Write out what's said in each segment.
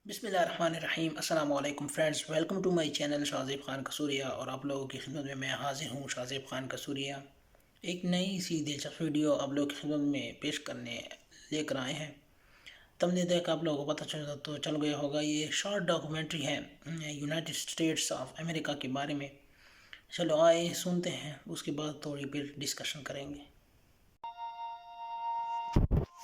بسم اللہ الرحمن الرحیم۔ السلام علیکم friends, welcome to my channel Shahzeb Khan Qasuria, اور آپ لوگوں کی خدمت میں حاضر ہوں شاذیب خان قصوریہ۔ ایک نئی سی دلچسپ ویڈیو آپ لوگوں کی خدمت میں پیش کرنے لے کر آئے ہیں۔ تم نے دیکھ آپ لوگوں کو پتہ چل گیا ہوگا، یہ شارٹ ڈاکومنٹری ہے یونائٹڈ اسٹیٹس آف امریکہ کے بارے میں۔ چلو آئے سنتے ہیں، اس کے بعد تھوڑی پھر ڈسکشن کریں گے۔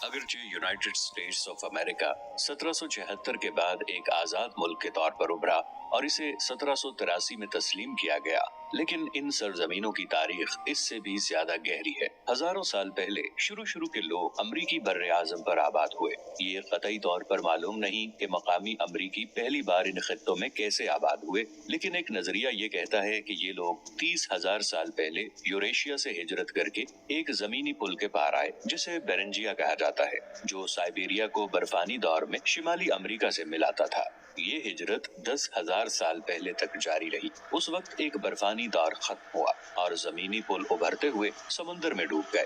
اگرچہ یونائٹڈ اسٹیٹس آف امریکہ 1776 کے بعد ایک آزاد ملک کے طور پر ابھرا اور اسے 1783 میں تسلیم کیا گیا، لیکن ان سرزمینوں کی تاریخ اس سے بھی زیادہ گہری ہے۔ ہزاروں سال پہلے شروع کے لوگ امریکی بر اعظم پر آباد ہوئے۔ یہ قطعی طور پر معلوم نہیں کہ مقامی امریکی پہلی بار ان خطوں میں کیسے آباد ہوئے، لیکن ایک نظریہ یہ کہتا ہے کہ یہ لوگ 30,000 سال پہلے یوریشیا سے ہجرت کر کے ایک زمینی پل کے پار آئے جسے بیرنجیا کہا جاتا ہے، جو سائبیریا کو برفانی دور میں شمالی امریکہ سے ملاتا تھا۔ یہ ہجرت 10,000 سال پہلے تک جاری رہی۔ اس وقت ایک برفانی دور ختم ہوا اور زمینی پل ابھرتے ہوئے سمندر میں ڈوب گئے۔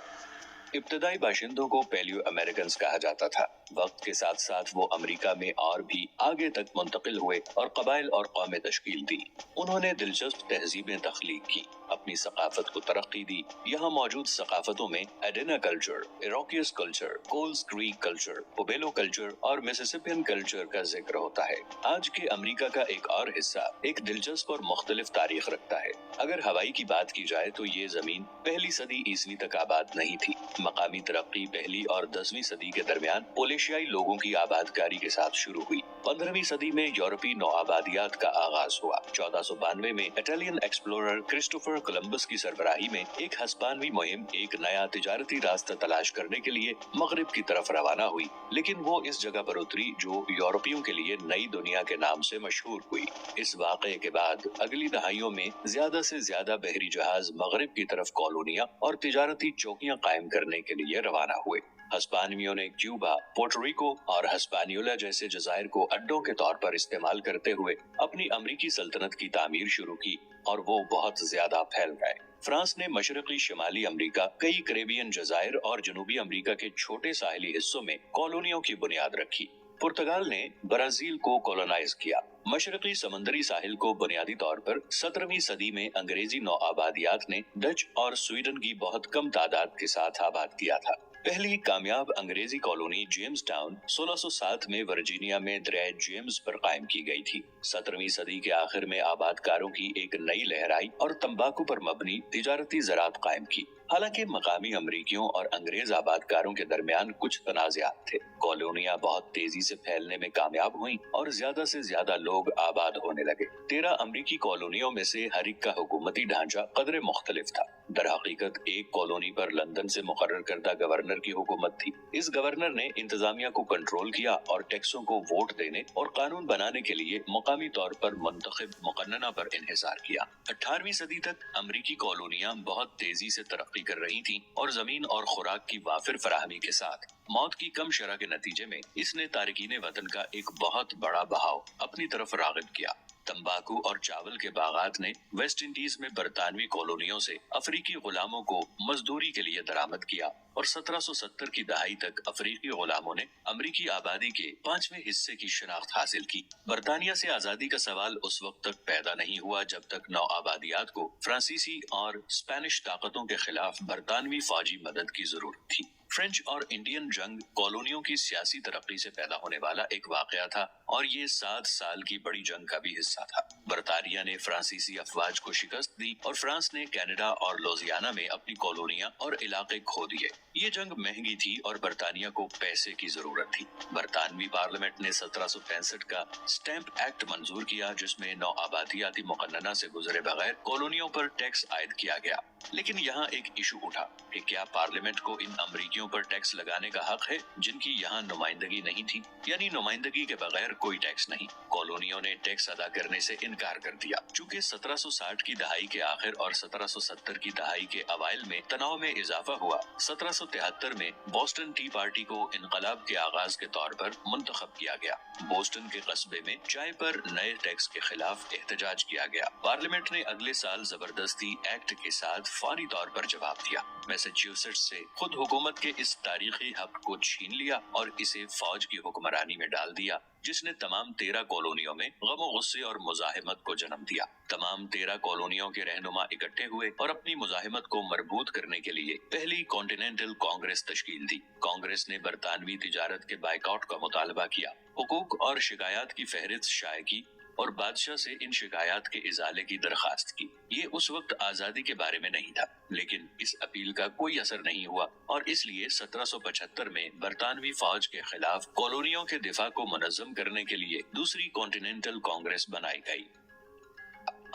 ابتدائی باشندوں کو پیلیو امریکنز کہا جاتا تھا۔ وقت کے ساتھ ساتھ وہ امریکہ میں اور بھی آگے تک منتقل ہوئے اور قبائل اور قومیں تشکیل دی۔ انہوں نے دلچسپ تہذیبیں تخلیق کی، اپنی ثقافت کو ترقی دی۔ یہاں موجود ثقافتوں میں Adena culture, Iroquois culture, Coles Creek culture, Pueblo culture اور میسیسیپین کلچر کا ذکر ہوتا ہے۔ آج کے امریکہ کا ایک اور حصہ ایک دلچسپ اور مختلف تاریخ رکھتا ہے۔ اگر ہوائی کی بات کی جائے تو یہ زمین پہلی صدی عیسوی تک آباد نہیں تھی۔ مقامی ترقی پہلی اور 10ویں صدی کے درمیان پولیشیائی لوگوں کی آبادکاری کے ساتھ شروع ہوئی۔ 15ویں صدی میں یورپی نوآبادیات کا آغاز ہوا۔ 1492 میں اٹالین ایکسپلورر کرسٹوفر کولمبس کی سربراہی میں ایک ہسپانوی مہم ایک نیا تجارتی راستہ تلاش کرنے کے لیے مغرب کی طرف روانہ ہوئی، لیکن وہ اس جگہ پر اتری جو یورپیوں کے لیے نئی دنیا کے نام سے مشہور ہوئی۔ اس واقعے کے بعد اگلی دہائیوں میں زیادہ سے زیادہ بحری جہاز مغرب کی طرف کالونیاں اور تجارتی چوکیاں قائم کرنے کے لیے روانہ ہوئے۔ ہسپانویوں نے کیوبا، پورٹوریکو اور ہسپانیولا جیسے جزائر کو اڈوں کے طور پر استعمال کرتے ہوئے اپنی امریکی سلطنت کی تعمیر شروع کی، اور وہ بہت زیادہ پھیل گئے۔ فرانس نے مشرقی شمالی امریکہ، کئی کریبین جزائر اور جنوبی امریکہ کے چھوٹے ساحلی حصوں میں کالونیوں کی بنیاد رکھی۔ پرتگال نے برازیل کو کولونائز کیا۔ مشرقی سمندری ساحل کو بنیادی طور پر 17ویں صدی میں انگریزی نوآبادیات نے ڈچ اور سویڈن کی بہت کم تعداد کے ساتھ آباد کیا تھا۔ پہلی کامیاب انگریزی کالونی جیمز ٹاؤن 1607 میں ورجینیا میں دریائے جیمز پر قائم کی گئی تھی۔ 17ویں صدی کے آخر میں آباد کاروں کی ایک نئی لہر آئی اور تمباکو پر مبنی تجارتی زراعت قائم کی۔ حالانکہ مقامی امریکیوں اور انگریز آباد کاروں کے درمیان کچھ تنازعات تھے، کالونیاں بہت تیزی سے پھیلنے میں کامیاب ہوئیں اور زیادہ سے زیادہ لوگ آباد ہونے لگے۔ 13 امریکی کالونیوں میں سے ہر ایک کا حکومتی ڈھانچہ قدرے مختلف تھا۔ در حقیقت ایک کالونی پر لندن سے مقرر کردہ گورنر کی حکومت تھی۔ اس گورنر نے انتظامیہ کو کنٹرول کیا اور ٹیکسوں کو ووٹ دینے اور قانون بنانے کے لیے مقامی طور پر منتخب مقننہ پر انحصار کیا۔ 18ویں صدی تک امریکی کالونیاں بہت تیزی سے ترقی کر رہی تھیں اور زمین اور خوراک کی وافر فراہمی کے ساتھ موت کی کم شرح کے نتیجے میں اس نے تارکین وطن کا ایک بہت بڑا بہاؤ اپنی طرف راغب کیا۔ تمباکو اور چاول کے باغات نے ویسٹ انڈیز میں برطانوی کالونیوں سے افریقی غلاموں کو مزدوری کے لیے درآمد کیا، اور 1770 کی دہائی تک افریقی غلاموں نے امریکی آبادی کے 5ویں حصے کی شناخت حاصل کی۔ برطانیہ سے آزادی کا سوال اس وقت تک پیدا نہیں ہوا جب تک نوآبادیات کو فرانسیسی اور اسپینش طاقتوں کے خلاف برطانوی فوجی مدد کی ضرورت تھی۔ فرینچ اور انڈین جنگ کالونیوں کی سیاسی ترقی سے پیدا ہونے والا ایک واقعہ تھا، اور یہ 7 سال کی بڑی جنگ کا بھی حصہ تھا۔ برطانیہ نے فرانسیسی افواج کو شکست دی اور فرانس نے کینیڈا اور لوزیانا میں اپنی کالونیاں اور علاقے کھو دیے۔ یہ جنگ مہنگی تھی اور برطانیہ کو پیسے کی ضرورت تھی۔ برطانوی پارلیمنٹ نے 1765 کا اسٹیمپ ایکٹ منظور کیا، جس میں نوآبادیاتی مقننہ سے گزرے بغیر کالونیوں پر ٹیکس عائد کیا گیا۔ لیکن یہاں ایک ایشو اٹھا کہ کیا پارلیمنٹ کو ان امریکیوں پر ٹیکس لگانے کا حق ہے جن کی یہاں نمائندگی نہیں تھی، یعنی نمائندگی کے بغیر کوئی ٹیکس نہیں۔ کالونیوں نے ٹیکس ادا کرنے سے انکار کر دیا۔ چونکہ 1760 کی دہائی کے آخر اور 1770 کی دہائی کے اوائل میں تناؤ میں اضافہ ہوا، 1773 میں بوسٹن ٹی پارٹی کو انقلاب کے آغاز کے طور پر منتخب کیا گیا۔ بوسٹن کے قصبے میں چائے پر نئے ٹیکس کے خلاف احتجاج کیا گیا۔ پارلیمنٹ نے اگلے سال زبردستی ایکٹ کے ساتھ फौरी तौर पर जवाब दिया। मैसाचुसेट्स से खुद हुकूमत के इस तारीखी हक को छीन लिया और इसे फौज की हुक्मरानी में डाल दिया, जिसने तमाम 13 कॉलोनियों में गम गुस्से और मुजाहिमत को जन्म दिया। तमाम 13 कॉलोनियों के रहनुमा इकट्ठे हुए और अपनी मुजाहिमत को मरबूत करने के लिए पहली कॉन्टिनेंटल कांग्रेस तश्कील दी। कांग्रेस ने बरतानवी तिजारत के बाइकआउट का मुतालबा किया, हुकूक और शिकायत की फहरिस्त शाये की और बादशाह से इन शिकायत के इजाले की दरखास्त की। ये उस वक्त आजादी के बारे में नहीं था, लेकिन इस अपील का कोई असर नहीं हुआ और इसलिए 1775 में बरतानवी फौज के खिलाफ कॉलोनियों के दिफा को मुनज़्ज़म करने के लिए दूसरी कॉन्टिनेंटल कांग्रेस बनाई गई।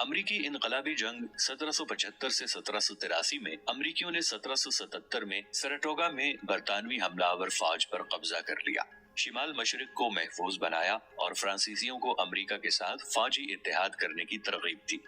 अमरीकी इनकलाबी जंग 1775 से 1783 में अमरीकियों ने 1777 में सरटोगा में बरतानवी हमलावर फौज पर कब्जा कर लिया, शिमाल मशरिक को महफूज बनाया और फ्रांसीसियों को अमेरिका के साथ फौजी इत्तेहाद करने की तरगीब दी।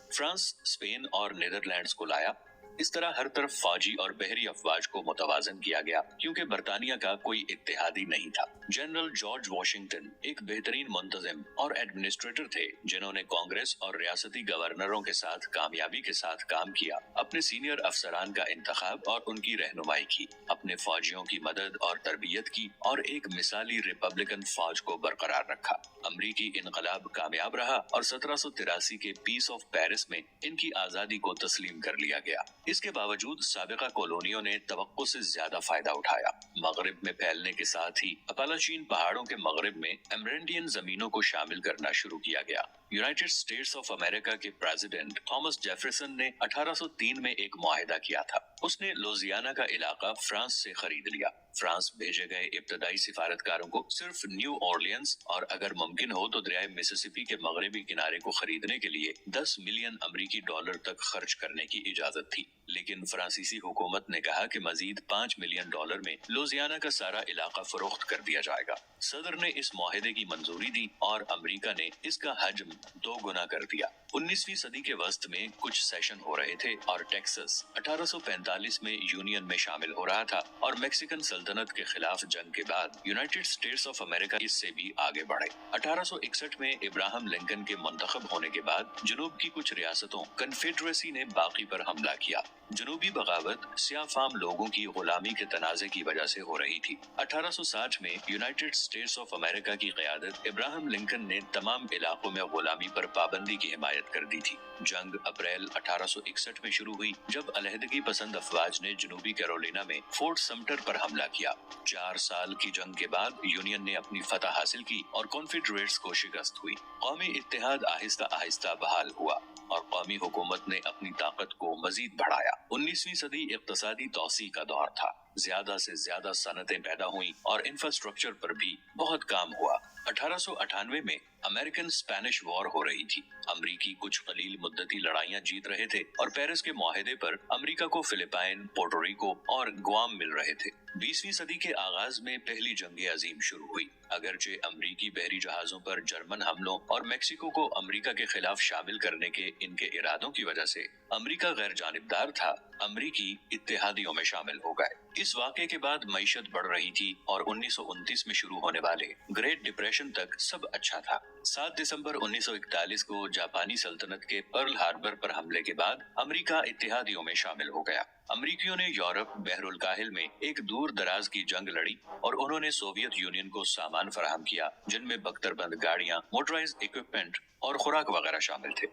फ्रांस, स्पेन और नीदरलैंड्स को लाया। इस तरह हर तरफ फौजी और बहरी अफवाज को मुतवाजन किया गया, क्योंकि बरतानिया का कोई इत्तेहादी नहीं था। जनरल जॉर्ज वाशिंगटन एक बेहतरीन मुंतजिम और एडमिनिस्ट्रेटर थे, जिन्होंने कांग्रेस और रियासती गवर्नरों के साथ कामयाबी के साथ काम किया, अपने सीनियर अफसरान का इंतखाब और उनकी रहनुमाई की, अपने फौजियों की मदद और तरबियत की और एक मिसाली रिपब्लिकन फौज को बरकरार रखा। अमरीकी इनकलाब कामयाब रहा और 1783 के पीस ऑफ पेरिस में इनकी आजादी को तस्लीम कर लिया गया। इसके बावजूद साबिका कॉलोनियों ने तवक्को से ज्यादा फायदा उठाया। मगरिब में फैलने के साथ ही अपालाचीन पहाड़ों के मगरिब में एमरेंडियन जमीनों को शामिल करना शुरू किया गया। यूनाइटेड स्टेट्स ऑफ अमेरिका के प्रेसिडेंट थॉमस जेफरसन ने 1803 में एक मुआहिदा किया था। उसने लुजियाना का इलाका फ्रांस से खरीद लिया। फ्रांस भेजे गए इब्तदाई सिफारतकारों को सिर्फ न्यू ऑरलियंस और अगर मुमकिन हो तो दरियाए मिसिसिपी के मगरबी किनारे को खरीदने के लिए 10 मिलियन अमरीकी डॉलर तक खर्च करने की इजाजत थी, लेकिन फ्रांसीसी हुकूमत ने कहा कि मजीद 5 मिलियन डॉलर में लुजियाना का सारा इलाका फरोख्त कर दिया जाएगा। सदर ने इस मुआहिदे की मंजूरी दी और अमेरिका ने इसका हजम 2 गुना कर दिया। 19वीं सदी के वस्त में कुछ सेशन हो रहे थे और टेक्सास 1845 में यूनियन में शामिल हो रहा था और मैक्सिकन सल्तनत के खिलाफ जंग के बाद यूनाइटेड स्टेट्स ऑफ अमेरिका इससे भी आगे बढ़े। 1861 में इब्राहिम लिंकन के मुंतखब होने के बाद जनूब की कुछ रियासतों कन्फेडरेसी ने बाकी पर हमला किया। जनूबी बगावत सियाह फाम लोगों की गुलामी के तनाजे की वजह से हो रही थी। 1860 में यूनाइटेड स्टेट्स ऑफ अमेरिका की क़यादत इब्राहिम लिंकन ने तमाम इलाकों में गुलामी पर पाबंदी की हिमायत कर दी थी। जंग अप्रैल 1861 में शुरू हुई, जब अलहदगी पसंद अफवाज ने जनूबी कैरोलिना में फोर्ट समटर पर हमला किया। 4 साल की जंग के बाद यूनियन ने अपनी फतह हासिल की और कॉन्फेडरेट्स को शिकस्त हुई। कौमी इत्तेहाद आहिस्ता आहिस्ता बहाल हुआ और कौमी हुकूमत ने अपनी ताकत को मजीद बढ़ाया। 19वीं सदी इक्तिसादी तौसी का दौर था। ज्यादा से ज्यादा सनतें पैदा हुई और इंफ्रास्ट्रक्चर पर भी बहुत काम हुआ। 1898 में अमेरिकन स्पेनिश वॉर हो रही थी। अमरीकी कुछ कलील मुद्दती लड़ाइयां जीत रहे थे और पेरिस के मुआहदे पर अमेरिका को फिलिपाइन, पोर्टोरिको और गुआम मिल रहे थे। 20वीं सदी के आगाज में पहली जंग अजीम शुरू हुई। अगरचे अमरीकी बहरी जहाजों पर जर्मन हमलों और मेक्सिको को अमरीका के खिलाफ शामिल करने के इनके इरादों की वजह से अमरीका गैर जानिबदार था, अमरीकी इत्तेहादियों में शामिल हो गए। इस वाक़े के बाद मईशत बढ़ रही थी और 1929 में शुरू होने वाले ग्रेट डिप्रेशन तक सब अच्छा था। 7 दिसंबर 1941 को जापानी सल्तनत के पर्ल हार्बर पर हमले के बाद अमेरिका इत्तेहादियों में शामिल हो गया। अमरीकियों ने यूरोप, बहरुल काहिल में एक दूर दराज की जंग लड़ी और उन्होंने सोवियत यूनियन को सामान फराहम किया, जिनमें बख्तरबंद गाड़ियां, मोटराइज्ड इक्विपमेंट और खुराक वगैरह शामिल थे।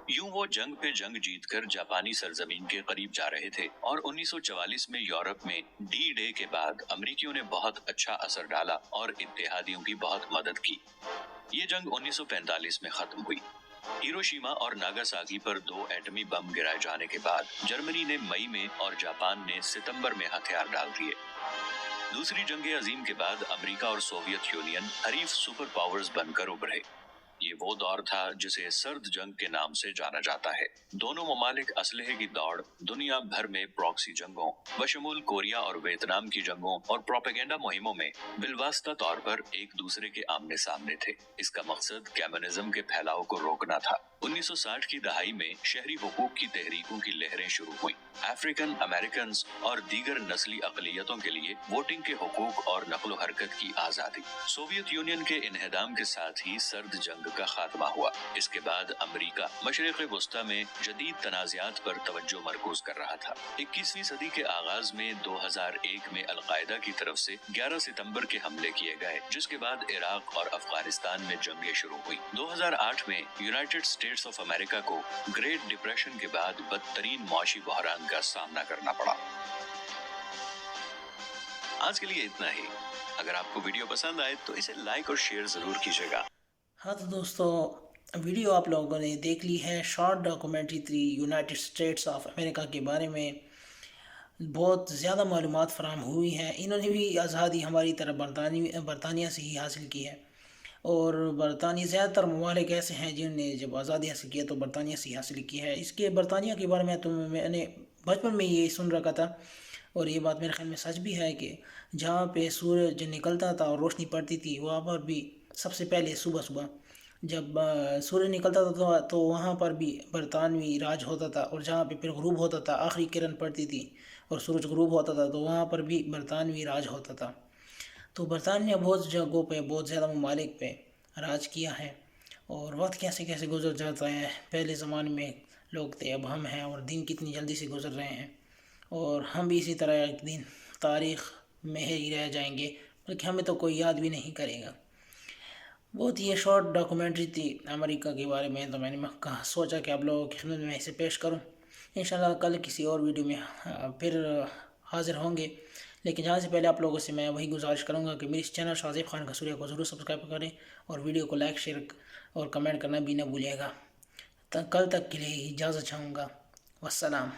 यूं वो जंग पे जंग जीतकर जापानी सरजमीन के करीब जा रहे थे और 1944 में यूरोप में डी डे के बाद अमरीकियों ने बहुत अच्छा असर डाला और इत्तेहादियों की बहुत मदद की। ये जंग 1945 में खत्म हुई। हिरोशिमा और नागासाकी पर 2 एटमी बम गिराए जाने के बाद जर्मनी ने मई में और जापान ने सितंबर में हथियार डाल दिए। दूसरी जंग अजीम के बाद अमेरिका और सोवियत यूनियन हरीफ सुपर पावर्स बनकर उभरे। ये वो दौर था जिसे सर्द जंग के नाम से जाना जाता है। दोनों ममालिक असलहे की दौड़, दुनिया भर में प्रॉक्सी जंगों, बशमूल कोरिया और वियतनाम की जंगों और प्रोपेगेंडा मुहिमों में बिलवास्ता तौर पर एक दूसरे के आमने सामने थे। इसका मकसद कम्युनिज्म के फैलाव को रोकना था। 1960 की दहाई में शहरी हुकूक की तहरीकों की लहरें शुरू हुई। अफ्रीकन अमेरिकन और दीगर नस्ली अकलियतों के लिए वोटिंग के हुकूक और नक्लो हरकत की आज़ादी। सोवियत यूनियन के इन्हदाम के साथ ही सर्द जंग का खात्मा हुआ। इसके बाद अमरीका मशरिक़ वस्ता में जदीद तनाज़ात पर तवज्जो मरकूज कर रहा था। 21वीं सदी के आगाज में 2001 में अलकायदा की तरफ से 11 सितंबर के हमले किए गए, जिसके बाद इराक और अफगानिस्तान में जंगें शुरू हुई। 2008 में यूनाइटेड स्टेट्स ऑफ अमेरिका को ग्रेट डिप्रेशन के बाद बदतरीन मौशी बहरान का सामना करना पड़ा। आज के लिए इतना ही। अगर आपको वीडियो पसंद आए तो इसे लाइक और शेयर जरूर कीजिएगा। हाँ तो दोस्तों, वीडियो आप लोगों ने देख ली है, शॉर्ट डॉक्यूमेंट्री थी यूनाइटेड स्टेट्स ऑफ अमेरिका के बारे में। बहुत ज़्यादा मालूमात फराहम हुई हैं। इन्होंने भी आज़ादी हमारी तरह बरतानिया से ही हासिल की है, और बरतानिया ज़्यादातर ममालिक ऐसे हैं जिन्होंने जब आज़ादी हासिल किया तो बरतानिया से ही हासिल की है। इसके बरतानिया के बारे में तो मैंने बचपन में ये सुन रखा था, और ये बात मेरे ख्याल में सच भी है कि जहाँ पे सूरज निकलता था और रोशनी पड़ती थी, वहाँ पर भी सबसे पहले सुबह सुबह जब सूरज निकलता था तो वहाँ पर भी बरतानवी राज होता था, और जहाँ पे फिर ग़ुरूब होता था, आखिरी किरण पड़ती थी और सूरज ग़ुरूब होता था, तो वहाँ पर भी बरतानवी राज होता था। तो बरतानिया बहुत जगहों पे, बहुत ज़्यादा ममालिक पे राज किया है, और वक्त कैसे कैसे गुजर जाता है। पहले ज़माने में लोग थे, अब हम हैं, और दिन कितनी जल्दी से गुजर रहे हैं, और हम भी इसी तरह एक दिन तारीख़ में ही रह जाएंगे, बल्कि हमें तो कोई याद भी नहीं करेगा। बहुत ही शॉर्ट डॉक्यूमेंट्री थी अमेरिका के बारे में, तो मैंने सोचा कि आप लोगों की खिदमत में इसे पेश करूं। इंशाल्लाह कल किसी और वीडियो में फिर हाज़िर होंगे, लेकिन जाने से पहले आप लोगों से मैं वही गुजारिश करूंगा कि मेरे इस चैनल शाज़िब खान कसूरिया को ज़रूर सब्सक्राइब करें, और वीडियो को लाइक, शेयर और कमेंट करना भी ना भूलिएगा। कल तक के लिए इजाज़त चाहूँगा। वस्सलाम।